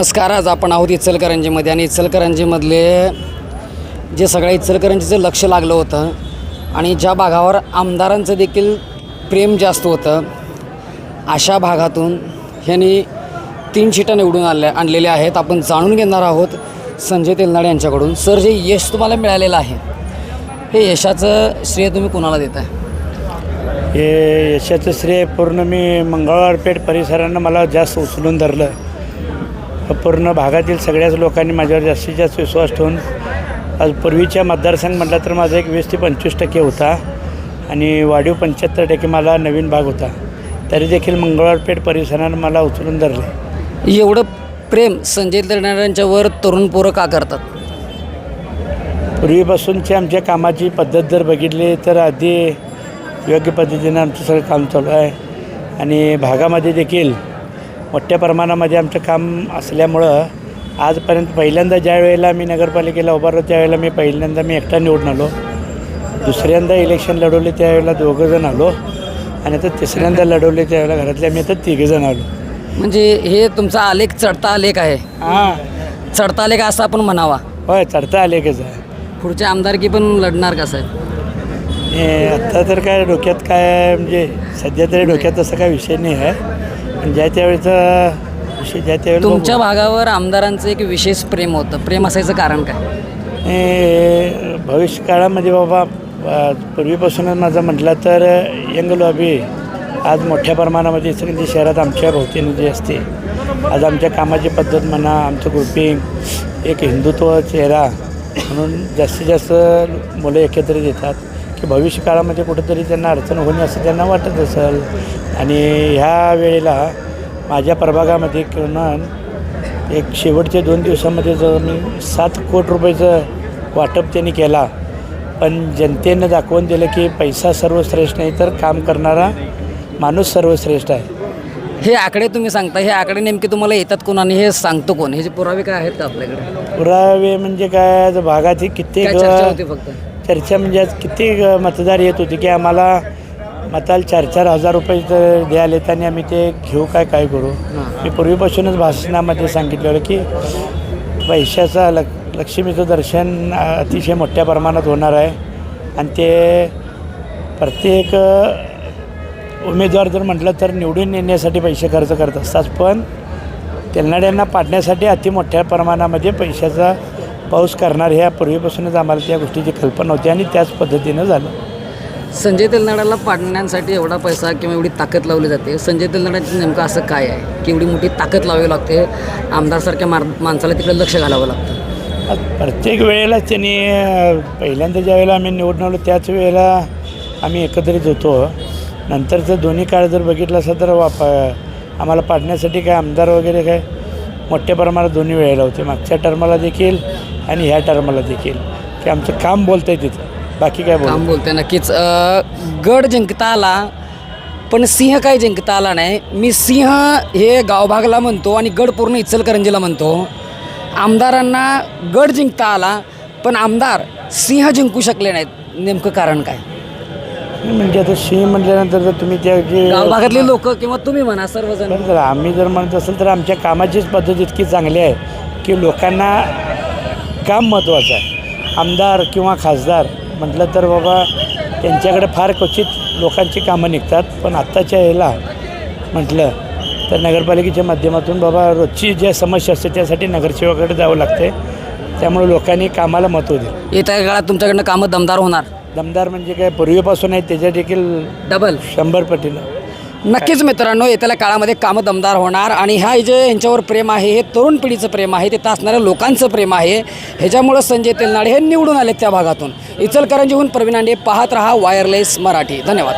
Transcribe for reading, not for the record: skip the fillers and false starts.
नमस्कार. आज आपण आहोत इचलकरंजीमध्ये आणि इचलकरंजीमधले जे सगळ्या इचलकरंजीचं लक्ष लागलं होतं आणि ज्या भागावर आमदारांचं देखील प्रेम जास्त होतं अशा भागातून ह्यांनी 3 सीटा निवडून आणलेल्या आहेत. आपण जाणून घेणार आहोत संजय तेलनाडे यांच्याकडून. सर, जे यश तुम्हाला मिळालेलं आहे हे यशाचं श्रेय तुम्ही कोणाला देताय? हे यशाचं श्रेय पूर्ण मी मंगळवारपेठ परिसरानं मला जास्त उचलून धरलं. पूर्ण भागातील सगळ्याच लोकांनी माझ्यावर जास्तीत जास्त विश्वास ठेवून आज पूर्वीच्या मतदारसंघ म्हटला तर माझा एक 20 ते 25% होता आणि वाढीव 75% मला नवीन भाग होता. तरी देखील मंगळवारपेठ परिसरानं मला उचलून धरले. एवढं प्रेम संजय तेलनाडेंच्यावर तरुण पोरं का करतात? पूर्वीपासूनची आमच्या कामाची पद्धत जर बघितली तर आधी योग्य पद्धतीनं आमचं सगळं काम चालू आहे आणि भागामध्ये देखील मोठ्या प्रमाणामध्ये आमचं काम असल्यामुळं आजपर्यंत पहिल्यांदा ज्या वेळेला मी नगरपालिकेला उभारलो त्यावेळेला मी एकटा निवडून आलो. दुसऱ्यांदा इलेक्शन लढवले त्यावेळेला 2 जण आलो आणि आता तिसऱ्यांदा लढवले त्यावेळेला घरातले आम्ही आता 3 जण आलो. म्हणजे हे तुमचा आलेख चढता आलेख आहे. हां, चढता आलेख असं आपण म्हणावा. होय, चढता आलेखच आहे. पुढच्या आमदारकी पण लढणार कसं आहे? आत्ता तर काय डोक्यात काय म्हणजे सध्या तरी डोक्यात तसं काय विषय नाही आहे. पण ज्या त्यावेळेचा विषय ज्या त्यावेळेला तुमच्या भागावर आमदारांचं एक विशेष प्रेम होतं. प्रेम असायचं कारण काय? भविष्य काळामध्ये बाबा पूर्वीपासूनच माझं म्हटलं तर यंग लॉबी आज मोठ्या प्रमाणामध्ये इचलकरंजी शहरात आमच्या भोवतीने जी असते. आज आमच्या कामाची पद्धत म्हणा, आमचं ग्रुपिंग एक हिंदुत्व चेहरा म्हणून जास्तीत जास्त मुलं एकत्रित येतात की भविष्य काळामध्ये कुठंतरी त्यांना अडचण होणे असं त्यांना वाटत असेल. आणि ह्या वेळेला माझ्या प्रभागामध्ये किमान एक शेवटच्या 2 दिवसामध्ये जर मी 7 कोटी रुपयाचं वाटप त्यांनी केला. पण जनतेनं दाखवून दिलं की पैसा सर्वश्रेष्ठ नाही तर काम करणारा माणूस सर्वश्रेष्ठ आहे. हे आकडे तुम्ही सांगता, हे आकडे नेमके तुम्हाला येतात कोण आणि हे सांगतो कोण? हे जे पुरावे काय आहेत का आपल्याकडे? पुरावे म्हणजे काय, भागात कित्येक चर्चा होती फक्त. चर्चा म्हणजे आज कित्येक मतदार येत होते की आम्हाला मताला 4-4 हजार रुपये तर द्यायला येत आणि आम्ही ते घेऊ काय करू. मी पूर्वीपासूनच भाषणामध्ये सांगितलेलं की पैशाचा लक्ष्मीचं दर्शन अतिशय मोठ्या प्रमाणात होणार आहे आणि ते प्रत्येक उमेदवार जर म्हटलं तर निवडून येण्यासाठी पैसे खर्च करत असतात. पण तेलनाड्यांना पाडण्यासाठी अति मोठ्या प्रमाणामध्ये पैशाचा पाऊस करणार ह्या पूर्वीपासूनच आम्हाला त्या गोष्टीची कल्पना होती आणि त्याच पद्धतीनं झालं. संजय तेलनाडेला पाडण्यासाठी एवढा पैसा किंवा एवढी ताकद लावली जाते. संजय तेलनाडेचं नेमकं असं काय आहे की एवढी मोठी ताकद लावावी लागते? आमदारसारख्या माणसाला तिकडे लक्ष घालावं लागतं. प्रत्येक वेळेलाच त्यांनी पहिल्यांदा ज्या वेळेला आम्ही निवडून आलो त्याच वेळेला आम्ही एकत्रित होतो. नंतरचं दोन्ही काळ जर बघितलं असं तर आम्हाला पाडण्यासाठी काय आमदार वगैरे काय मोठ्या प्रमाणात दोन्ही वेळेला होते. मागच्या टर्मला देखील आणि ह्या टर्मला देखील की आमचं काम बोलतं आहे तिथं, बाकी काय काम बोलते. नक्कीच गड जिंकता आला पण सिंह काय जिंकता आला नाही. मी सिंह हे गावभागला म्हणतो आणि गड पूर्ण इचलकरंजीला म्हणतो. आमदारांना गड जिंकता आला पण आमदार सिंह जिंकू शकले नाहीत. नेमकं कारण काय? म्हणजे आता सिंह म्हटल्यानंतर जर तुम्ही त्या गावभागातले लोक किंवा तुम्ही म्हणा सर्वजण, जर आम्ही जर म्हणत असेल तर आमच्या कामाचीच पद्धत इतकी चांगली आहे की लोकांना काम महत्त्वाचं आहे. आमदार किंवा खासदार म्हटलं तर बाबा त्यांच्याकडे फार क्वचित लोकांची कामं निघतात. पण आत्ताच्या वेळेला म्हटलं तर नगरपालिकेच्या माध्यमातून बाबा रोजची ज्या समस्या असते त्यासाठी नगरसेवकाकडे जावं लागते. त्यामुळे लोकांनी कामाला महत्त्व दिलं. येत्या काळात तुमच्याकडनं कामं दमदार होणार. दमदार म्हणजे काय, पूर्वीपासून आहे त्याच्या देखील डबल 100 पटीनं. नक्कीच मित्रांनो, येत्या काळामध्ये कामं दमदार होणार आणि ह्या जे यांच्यावर प्रेम आहे हे तरुण पिढीचं प्रेम आहे, तिथं असणाऱ्या लोकांचं प्रेम आहे. ह्याच्यामुळं संजय तेलनाडे हे निवडून आले त्या भागातून. इचलकरंजीहून प्रवीण आंडे, पाहत रहा वायरलेस मराठी. धन्यवाद.